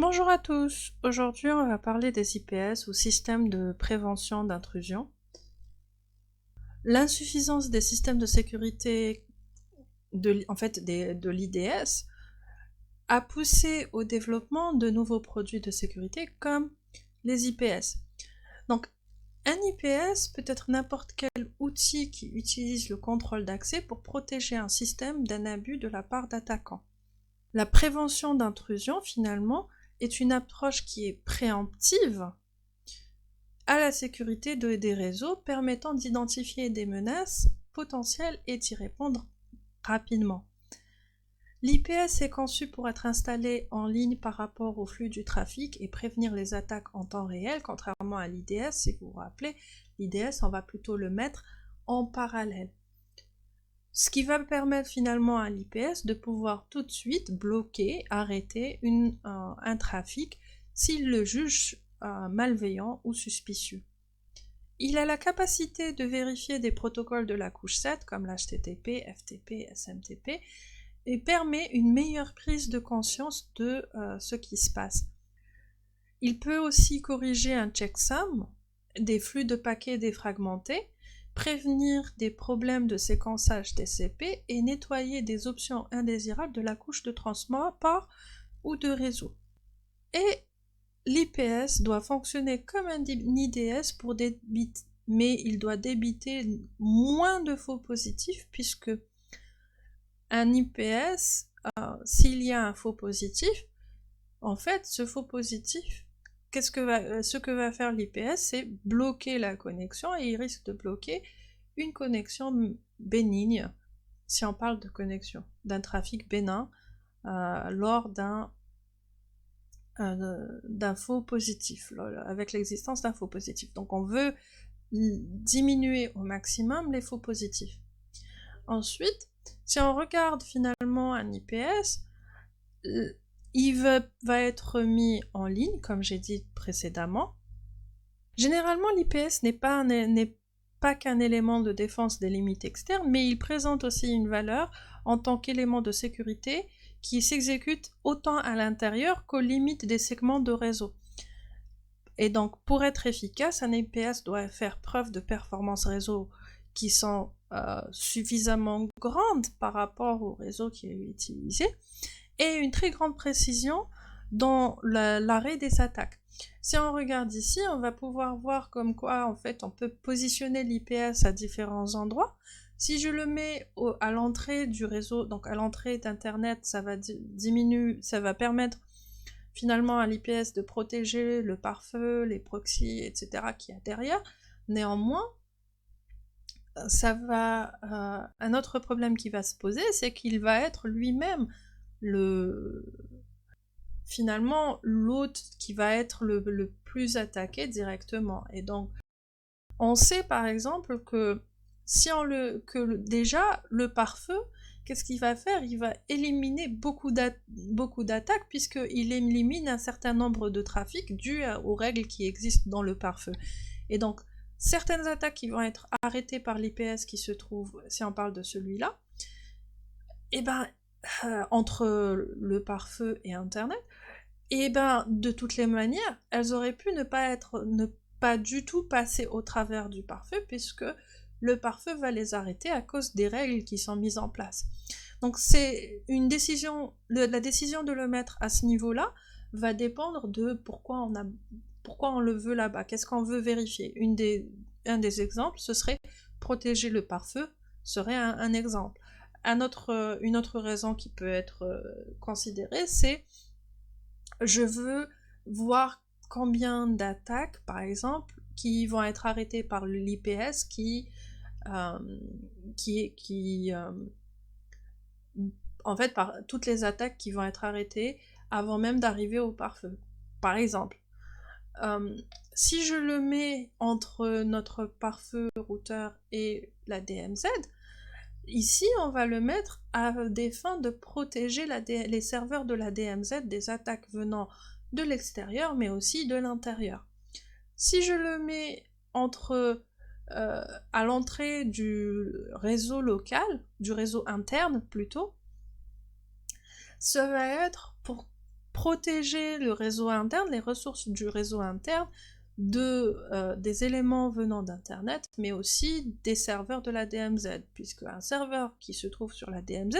Bonjour à tous, aujourd'hui on va parler des IPS ou systèmes de prévention d'intrusion. L'insuffisance des systèmes de sécurité de l'IDS a poussé au développement de nouveaux produits de sécurité comme les IPS. Donc un IPS peut être n'importe quel outil qui utilise le contrôle d'accès pour protéger un système d'un abus de la part d'attaquants. La prévention d'intrusion, finalement, est une approche qui est préemptive à la sécurité des réseaux, permettant d'identifier des menaces potentielles et d'y répondre rapidement. L'IPS est conçu pour être installé en ligne par rapport au flux du trafic et prévenir les attaques en temps réel, contrairement à l'IDS. Si vous vous rappelez, l'IDS, on va plutôt le mettre en parallèle. Ce qui va permettre finalement à l'IPS de pouvoir tout de suite bloquer, arrêter un trafic s'il le juge malveillant ou suspicieux. Il a la capacité de vérifier des protocoles de la couche 7 comme l'HTTP, FTP, SMTP et permet une meilleure prise de conscience de ce qui se passe. Il peut aussi corriger un checksum, des flux de paquets défragmentés, prévenir des problèmes de séquençage TCP et nettoyer des options indésirables de la couche de transport ou de réseau. Et l'IPS doit fonctionner comme un IDS pour débiter, mais il doit débiter moins de faux positifs puisque un IPS, s'il y a un faux positif, en fait, ce faux positif, ce que va faire l'IPS, c'est bloquer la connexion et il risque de bloquer une connexion bénigne, si on parle de connexion, d'un trafic bénin lors d'un faux positif, avec l'existence d'un faux positif. Donc on veut diminuer au maximum les faux positifs. Ensuite, si on regarde finalement un IPS, il va être mis en ligne, comme j'ai dit précédemment. Généralement, l'IPS n'est pas qu'un élément de défense des limites externes, mais il présente aussi une valeur en tant qu'élément de sécurité qui s'exécute autant à l'intérieur qu'aux limites des segments de réseau. Et donc, pour être efficace, un IPS doit faire preuve de performances réseau qui sont suffisamment grandes par rapport au réseau qui est utilisé, et une très grande précision dans l'arrêt des attaques. Si on regarde ici, on va pouvoir voir comme quoi, en fait, on peut positionner l'IPS à différents endroits. Si je le mets à l'entrée du réseau, donc à l'entrée d'Internet, ça va permettre finalement à l'IPS de protéger le pare-feu, les proxys, etc. qu'il y a derrière. Néanmoins, un autre problème qui va se poser, c'est qu'il va être lui-même finalement l'hôte qui va être le plus attaqué directement. Et donc, on sait par exemple que déjà le pare-feu, qu'est-ce qu'il va faire? Il va éliminer beaucoup d'attaques puisqu'il élimine un certain nombre de trafics dus aux règles qui existent dans le pare-feu. Et donc, certaines attaques qui vont être arrêtées par l'IPS qui se trouve, si on parle de celui-là, et entre le pare-feu et Internet, et de toutes les manières, elles auraient pu ne pas du tout passer au travers du pare-feu, puisque le pare-feu va les arrêter à cause des règles qui sont mises en place. Donc c'est une décision, la décision de le mettre à ce niveau-là va dépendre de pourquoi on le veut là-bas, qu'est-ce qu'on veut vérifier. Un des exemples, ce serait protéger le pare-feu, serait un exemple. Une autre raison qui peut être considérée, c'est je veux voir combien d'attaques, par exemple, qui vont être arrêtées par l'IPS en fait, par toutes les attaques qui vont être arrêtées avant même d'arriver au pare-feu. Par exemple, si je le mets entre notre pare-feu routeur et la DMZ, ici, on va le mettre à des fins de protéger les serveurs de la DMZ des attaques venant de l'extérieur, mais aussi de l'intérieur. Si je le mets à l'entrée du réseau local, du réseau interne plutôt, ça va être pour protéger le réseau interne, les ressources du réseau interne, des éléments venant d'Internet, mais aussi des serveurs de la DMZ, puisque un serveur qui se trouve sur la DMZ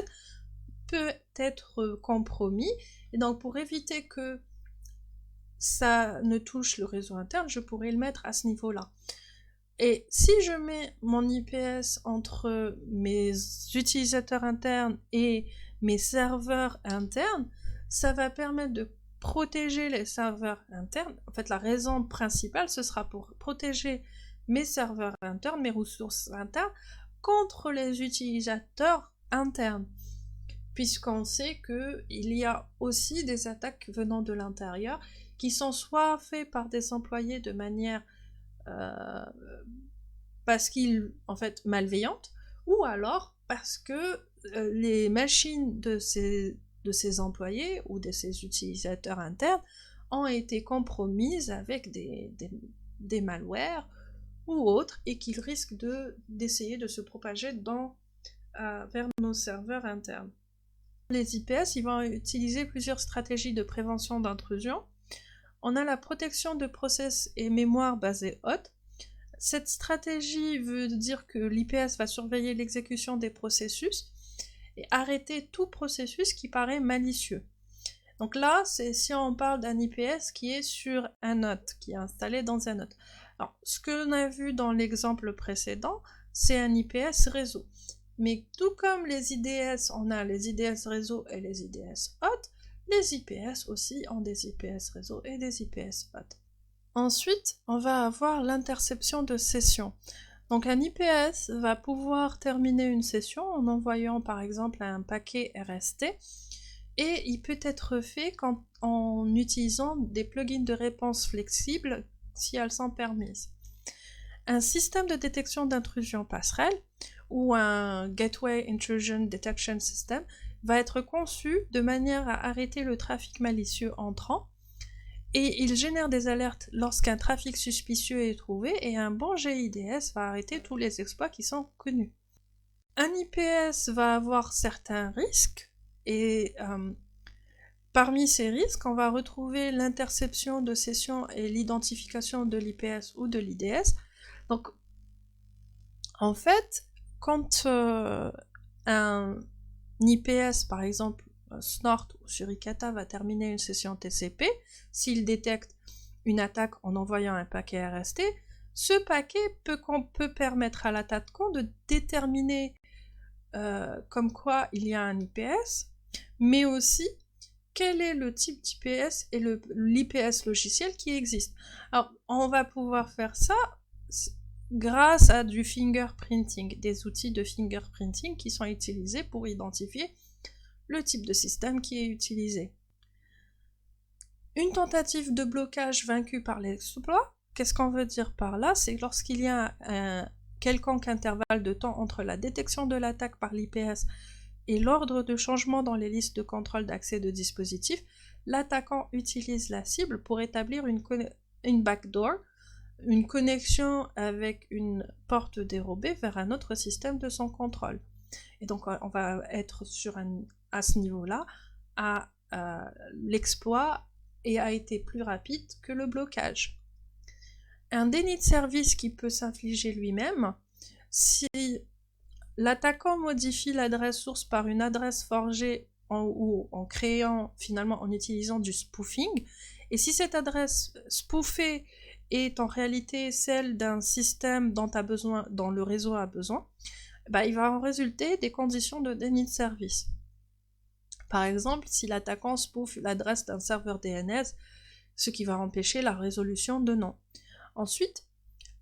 peut être compromis, et donc pour éviter que ça ne touche le réseau interne, je pourrais le mettre à ce niveau-là. Et si je mets mon IPS entre mes utilisateurs internes et mes serveurs internes, ça va permettre de protéger les serveurs internes. En fait, la raison principale, ce sera pour protéger mes serveurs internes, mes ressources internes, contre les utilisateurs internes. Puisqu'on sait qu'il y a aussi des attaques venant de l'intérieur qui sont soit faites par des employés de manière parce qu'ils, en fait, malveillantes, ou alors parce que les machines de ces employés ou de ces utilisateurs internes ont été compromises avec des malwares ou autres et qu'ils risquent d'essayer de se propager vers nos serveurs internes. Les IPS, ils vont utiliser plusieurs stratégies de prévention d'intrusion. On a la protection de process et mémoire basée haute. Cette stratégie veut dire que l'IPS va surveiller l'exécution des processus et arrêter tout processus qui paraît malicieux. Donc là, c'est si on parle d'un IPS qui est sur un node, qui est installé dans un node. Alors, ce que l'on a vu dans l'exemple précédent, c'est un IPS réseau. Mais tout comme les IDS, on a les IDS réseau et les IDS hot, les IPS aussi ont des IPS réseau et des IPS hot. Ensuite, on va avoir l'interception de session. Donc un IPS va pouvoir terminer une session en envoyant par exemple un paquet RST et il peut être fait en utilisant des plugins de réponse flexibles si elles sont permises. Un système de détection d'intrusion passerelle ou un Gateway Intrusion Detection System va être conçu de manière à arrêter le trafic malicieux entrant et il génère des alertes lorsqu'un trafic suspicieux est trouvé et un bon GIDS va arrêter tous les exploits qui sont connus. Un IPS va avoir certains risques et parmi ces risques, on va retrouver l'interception de sessions et l'identification de l'IPS ou de l'IDS. Donc, en fait, quand un IPS, par exemple, Snort ou Suricata va terminer une session TCP, s'il détecte une attaque en envoyant un paquet RST, ce paquet peut permettre à l'attaquant de déterminer comme quoi il y a un IPS, mais aussi quel est le type d'IPS et l'IPS logiciel qui existe. Alors, on va pouvoir faire ça grâce à du fingerprinting, des outils de fingerprinting qui sont utilisés pour identifier le type de système qui est utilisé. Une tentative de blocage vaincue par l'exploit, qu'est-ce qu'on veut dire par là? C'est lorsqu'il y a un quelconque intervalle de temps entre la détection de l'attaque par l'IPS et l'ordre de changement dans les listes de contrôle d'accès de dispositifs, l'attaquant utilise la cible pour établir une backdoor, une connexion avec une porte dérobée vers un autre système de son contrôle. Et donc on va être à ce niveau-là, l'exploit a été plus rapide que le blocage. Un déni de service qui peut s'infliger lui-même, si l'attaquant modifie l'adresse source par une adresse forgée ou en créant, finalement, en utilisant du spoofing, et si cette adresse spoofée est en réalité celle d'un système dont le réseau a besoin, il va en résulter des conditions de déni de service. Par exemple, si l'attaquant spoof l'adresse d'un serveur DNS, ce qui va empêcher la résolution de nom. Ensuite,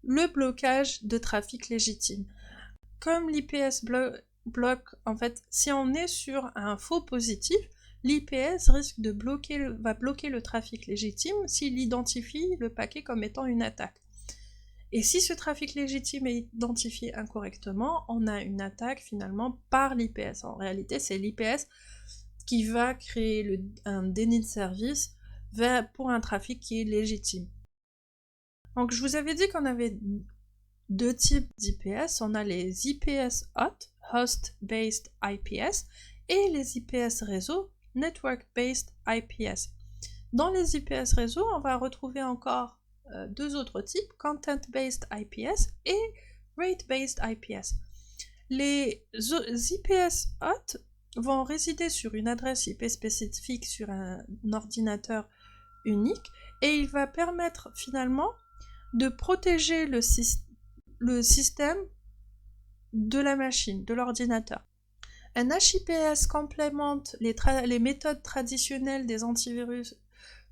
le blocage de trafic légitime. Comme l'IPS bloque, en fait, si on est sur un faux positif, l'IPS va bloquer le trafic légitime s'il identifie le paquet comme étant une attaque. Et si ce trafic légitime est identifié incorrectement, on a une attaque finalement par l'IPS. En réalité, c'est l'IPS qui va créer un déni de service pour un trafic qui est légitime. Donc je vous avais dit qu'on avait deux types d'IPS. On a les IPS hot, Host Based IPS, et les IPS réseau, Network Based IPS. Dans les IPS réseaux, on va retrouver encore deux autres types, Content-Based IPS et Rate-Based IPS. Les IPS hot vont résider sur une adresse IP spécifique sur un ordinateur unique et il va permettre finalement de protéger le système de la machine, de l'ordinateur. Un HIPS complémente les méthodes traditionnelles des antivirus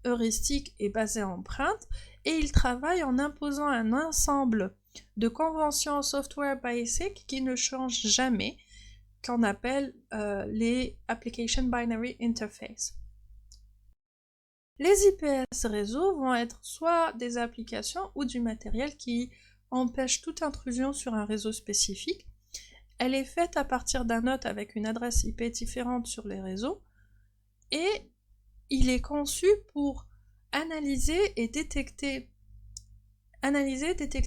heuristiques et basées en empreintes et il travaille en imposant un ensemble de conventions software basic qui ne changent jamais, qu'on appelle les Application Binary Interface. Les IPS réseaux vont être soit des applications ou du matériel qui empêche toute intrusion sur un réseau spécifique. Elle est faite à partir d'un node avec une adresse IP différente sur les réseaux et il est conçu pour analyser, détecter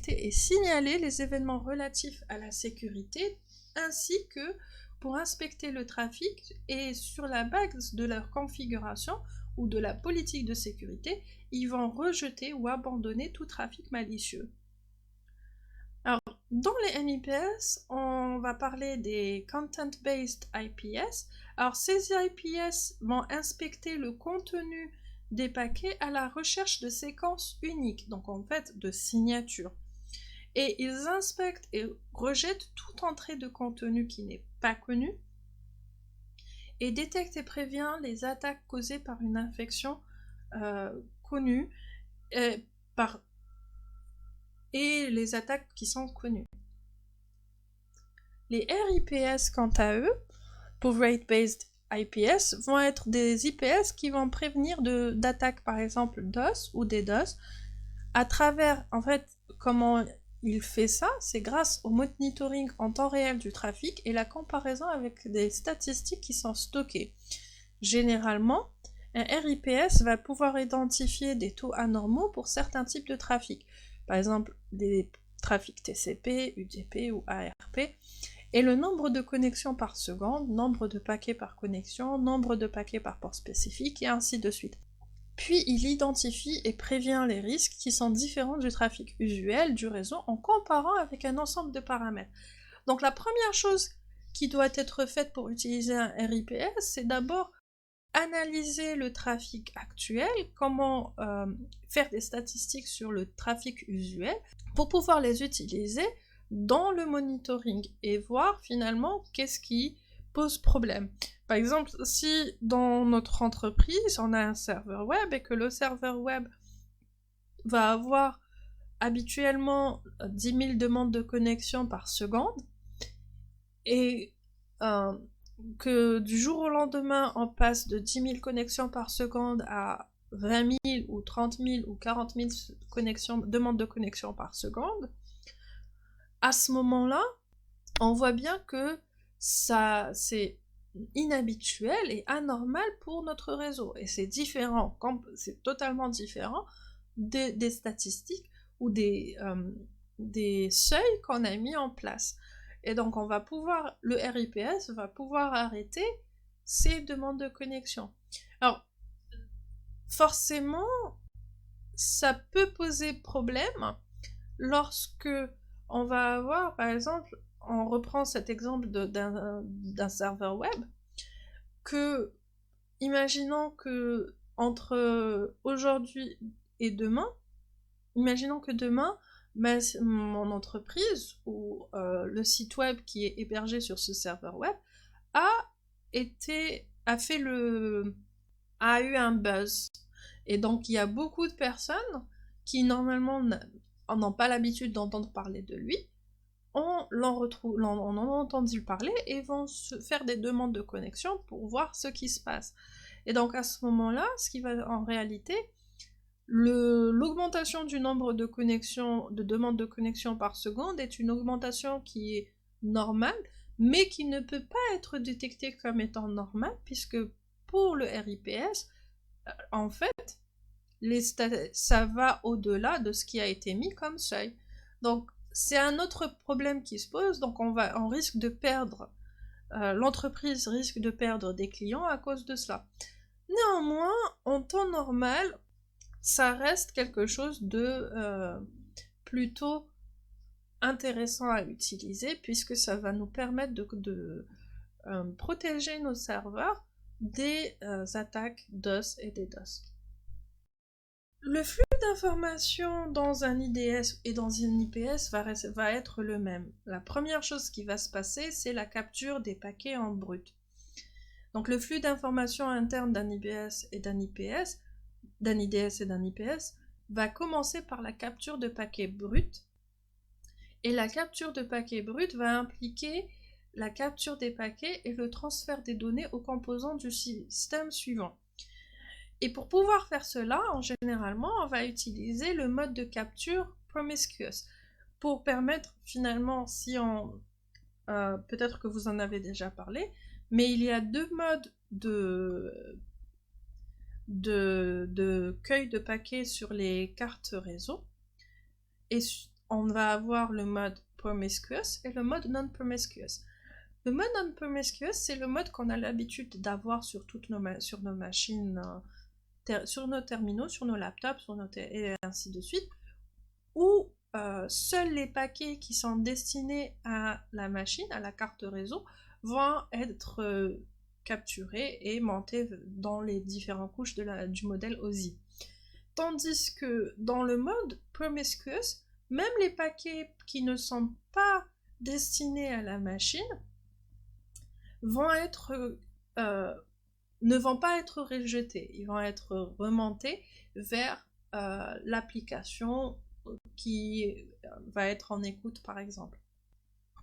et signaler les événements relatifs à la sécurité ainsi que pour inspecter le trafic et sur la base de leur configuration ou de la politique de sécurité, ils vont rejeter ou abandonner tout trafic malicieux. Alors, dans les NIPS, on va parler des Content-Based IPS. Alors, ces IPS vont inspecter le contenu des paquets à la recherche de séquences uniques, donc en fait de signatures. Et ils inspectent et rejettent toute entrée de contenu qui n'est pas connu et détecte et prévient les attaques causées par une infection connue et les attaques qui sont connues. Les RIPS, quant à eux, pour Rate-Based IPS, vont être des IPS qui vont prévenir d'attaques, par exemple DOS ou DDoS, à travers, en fait, comment il fait ça, c'est grâce au monitoring en temps réel du trafic et la comparaison avec des statistiques qui sont stockées. Généralement, un RIPS va pouvoir identifier des taux anormaux pour certains types de trafic, par exemple des trafics TCP, UDP ou ARP, et le nombre de connexions par seconde, nombre de paquets par connexion, nombre de paquets par port spécifique, et ainsi de suite. Puis il identifie et prévient les risques qui sont différents du trafic usuel du réseau en comparant avec un ensemble de paramètres. Donc la première chose qui doit être faite pour utiliser un RIPS, c'est d'abord analyser le trafic actuel, comment faire des statistiques sur le trafic usuel pour pouvoir les utiliser dans le monitoring et voir finalement qu'est-ce qui pose problème. Par exemple, si dans notre entreprise, on a un serveur web et que le serveur web va avoir habituellement 10 000 demandes de connexion par seconde et que du jour au lendemain, on passe de 10 000 connexions par seconde à 20 000 ou 30 000 ou 40 000 demandes de connexion par seconde, à ce moment-là, on voit bien que ça, c'est inhabituel et anormal pour notre réseau. Et c'est différent, c'est totalement différent des statistiques ou des seuils qu'on a mis en place. Et donc le RIPS va pouvoir arrêter ces demandes de connexion. Alors, forcément, ça peut poser problème lorsque on va avoir, par exemple, on reprend cet exemple d'un serveur web, que, imaginons que entre aujourd'hui et demain, imaginons que demain, mon entreprise ou le site web qui est hébergé sur ce serveur web a eu un buzz. Et donc il y a beaucoup de personnes qui normalement n'ont pas l'habitude d'entendre parler de lui, on en a entendu parler et vont se faire des demandes de connexion pour voir ce qui se passe. Et donc à ce moment-là, ce qui va en réalité, l'augmentation du nombre de demandes de connexion par seconde est une augmentation qui est normale, mais qui ne peut pas être détectée comme étant normale, puisque pour le RIPS, en fait, ça va au-delà de ce qui a été mis comme seuil. Donc, c'est un autre problème qui se pose, donc on risque de perdre, l'entreprise risque de perdre des clients à cause de cela. Néanmoins, en temps normal, ça reste quelque chose de plutôt intéressant à utiliser puisque ça va nous permettre de protéger nos serveurs des attaques DOS et des DOS. Le flux d'informations dans un IDS et dans un IPS va être le même. La première chose qui va se passer, c'est la capture des paquets en brut. Donc le flux d'informations interne d'un IBS et d'un IPS, d'un IDS et d'un IPS, va commencer par la capture de paquets bruts. Et la capture de paquets bruts va impliquer la capture des paquets et le transfert des données aux composants du système suivant. Et pour pouvoir faire cela, généralement, on va utiliser le mode de capture promiscuous pour permettre finalement, si on peut-être que vous en avez déjà parlé, mais il y a deux modes de cueil de paquets sur les cartes réseau. Et on va avoir le mode promiscuous et le mode non-promiscuous. Le mode non-promiscuous, c'est le mode qu'on a l'habitude d'avoir sur sur nos machines, sur nos terminaux, sur nos laptops, et ainsi de suite, où seuls les paquets qui sont destinés à la machine, à la carte réseau, vont être capturés et montés dans les différentes couches du modèle OSI. Tandis que dans le mode promiscuous, même les paquets qui ne sont pas destinés à la machine vont ne vont pas être rejetés, ils vont être remontés vers l'application qui va être en écoute par exemple.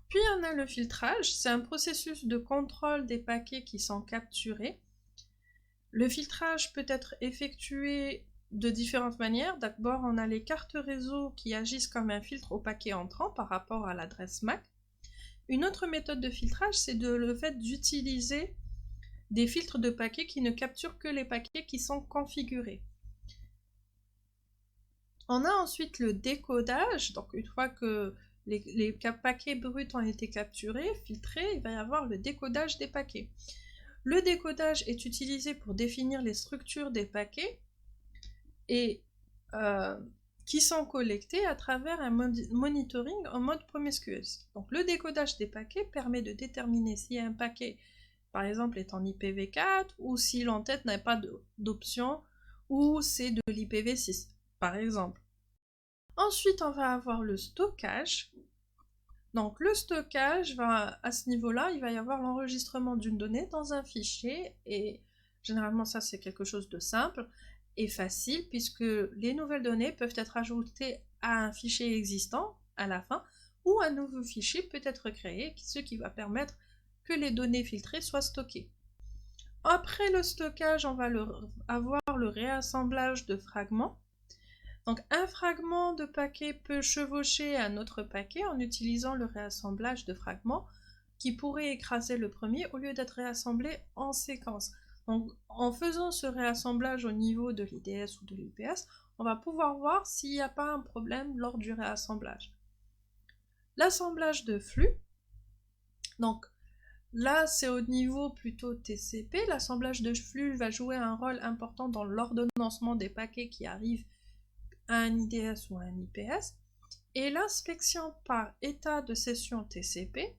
Puis on a le filtrage, c'est un processus de contrôle des paquets qui sont capturés. Le filtrage peut être effectué de différentes manières. D'abord, on a les cartes réseau qui agissent comme un filtre au paquet entrant par rapport à l'adresse MAC. Une autre méthode de filtrage, c'est le fait d'utiliser des filtres de paquets qui ne capturent que les paquets qui sont configurés. On a ensuite le décodage, donc une fois que les paquets bruts ont été capturés, filtrés, il va y avoir le décodage des paquets. Le décodage est utilisé pour définir les structures des paquets et qui sont collectés à travers un monitoring en mode promiscuous. Donc le décodage des paquets permet de déterminer si un paquet, par exemple, est en IPv4 ou si l'entête n'a pas d'option ou c'est de l'IPv6, par exemple. Ensuite, on va avoir le stockage. Donc le stockage, à ce niveau-là, il va y avoir l'enregistrement d'une donnée dans un fichier et généralement ça c'est quelque chose de simple et facile puisque les nouvelles données peuvent être ajoutées à un fichier existant à la fin ou un nouveau fichier peut être créé, ce qui va permettre que les données filtrées soient stockées. Après le stockage, on va avoir le réassemblage de fragments. Donc un fragment de paquet peut chevaucher un autre paquet en utilisant le réassemblage de fragments qui pourrait écraser le premier au lieu d'être réassemblé en séquence. Donc en faisant ce réassemblage au niveau de l'IDS ou de l'IPS, on va pouvoir voir s'il n'y a pas un problème lors du réassemblage. L'assemblage de flux, donc là c'est au niveau plutôt TCP, l'assemblage de flux va jouer un rôle important dans l'ordonnancement des paquets qui arrivent à un IDS ou à un IPS, et l'inspection par état de session TCP,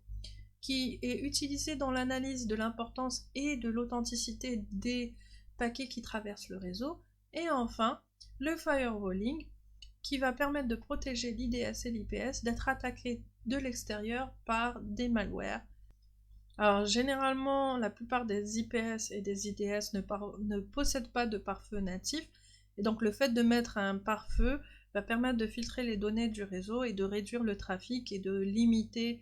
qui est utilisée dans l'analyse de l'importance et de l'authenticité des paquets qui traversent le réseau, et enfin le firewalling, qui va permettre de protéger l'IDS et l'IPS d'être attaqués de l'extérieur par des malwares. Alors généralement, la plupart des IPS et des IDS ne possèdent pas de pare-feu natif, et donc le fait de mettre un pare-feu va permettre de filtrer les données du réseau et de réduire le trafic et de limiter,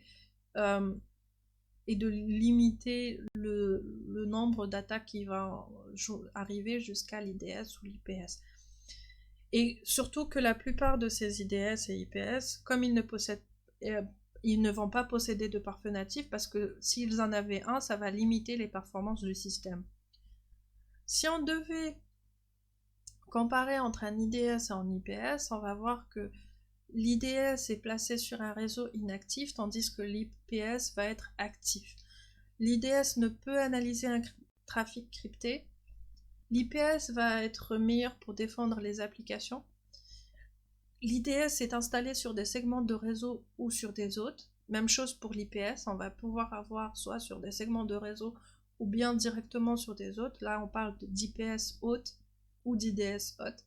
le nombre d'attaques qui va arriver jusqu'à l'IDS ou l'IPS. Et surtout que la plupart de ces IDS et IPS, comme ils ne vont pas posséder de pare-feu natif parce que s'ils en avaient un, ça va limiter les performances du système. Si on devait comparer entre un IDS et un IPS, on va voir que l'IDS est placé sur un réseau inactif tandis que l'IPS va être actif. L'IDS ne peut analyser un trafic crypté. L'IPS va être meilleur pour défendre les applications. L'IDS est installé sur des segments de réseau ou sur des hôtes. Même chose pour l'IPS, on va pouvoir avoir soit sur des segments de réseau ou bien directement sur des hôtes. Là, on parle d'IPS hôte ou d'IDS hôte.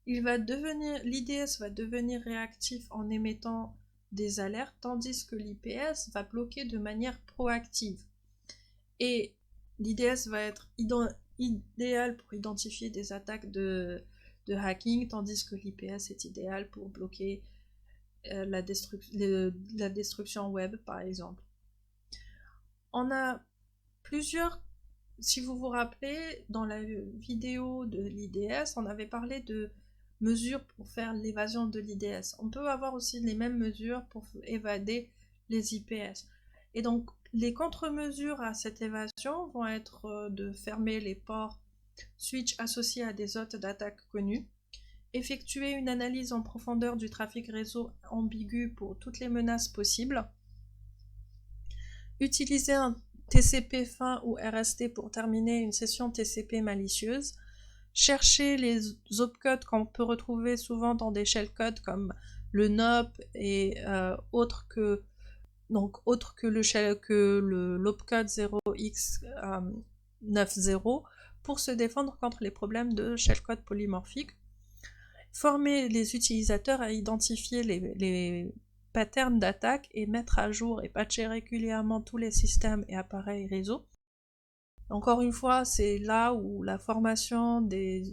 L'IDS va devenir réactif en émettant des alertes, tandis que l'IPS va bloquer de manière proactive. Et l'IDS va être idéal pour identifier des attaques de hacking, tandis que l'IPS est idéal pour bloquer la destruction web, par exemple. On a plusieurs, si vous vous rappelez, dans la vidéo de l'IDS, on avait parlé de mesures pour faire l'évasion de l'IDS. On peut avoir aussi les mêmes mesures pour évader les IPS. Et donc, les contre-mesures à cette évasion vont être de fermer les ports switch associés à des hôtes d'attaque connus, effectuer une analyse en profondeur du trafic réseau ambigu pour toutes les menaces possibles, utiliser un TCP fin ou RST pour terminer une session TCP malicieuse, chercher les opcodes qu'on peut retrouver souvent dans des shellcodes comme le NOP et autres que l'opcode 0x90 pour se défendre contre les problèmes de shellcode polymorphique. Former les utilisateurs à identifier les patterns d'attaque et mettre à jour et patcher régulièrement tous les systèmes et appareils réseau. Encore une fois, c'est là où la formation des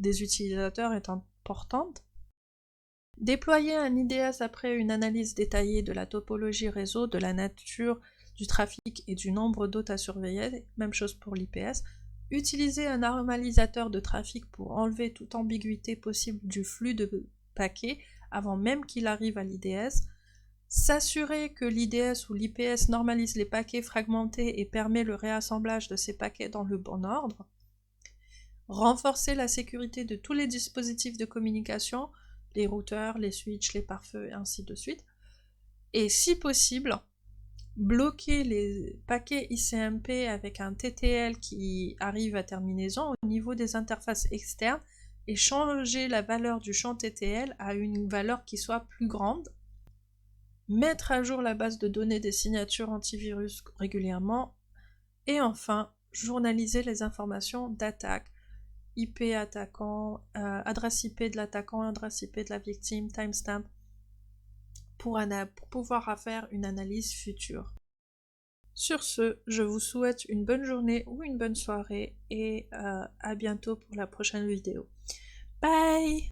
utilisateurs est importante. Déployer un IDS après une analyse détaillée de la topologie réseau, de la nature du trafic et du nombre d'hôtes à surveiller, même chose pour l'IPS. Utiliser un normalisateur de trafic pour enlever toute ambiguïté possible du flux de paquets avant même qu'il arrive à l'IDS. S'assurer que l'IDS ou l'IPS normalise les paquets fragmentés et permet le réassemblage de ces paquets dans le bon ordre. Renforcer la sécurité de tous les dispositifs de communication, les routeurs, les switches, les pare-feux et ainsi de suite. Et si possible, bloquer les paquets ICMP avec un TTL qui arrive à terminaison au niveau des interfaces externes et changer la valeur du champ TTL à une valeur qui soit plus grande. Mettre à jour la base de données des signatures antivirus régulièrement. Et enfin, journaliser les informations d'attaque. IP attaquant, adresse IP de l'attaquant, adresse IP de la victime, timestamp, pour pouvoir faire une analyse future. Sur ce, je vous souhaite une bonne journée ou une bonne soirée et à bientôt pour la prochaine vidéo. Bye!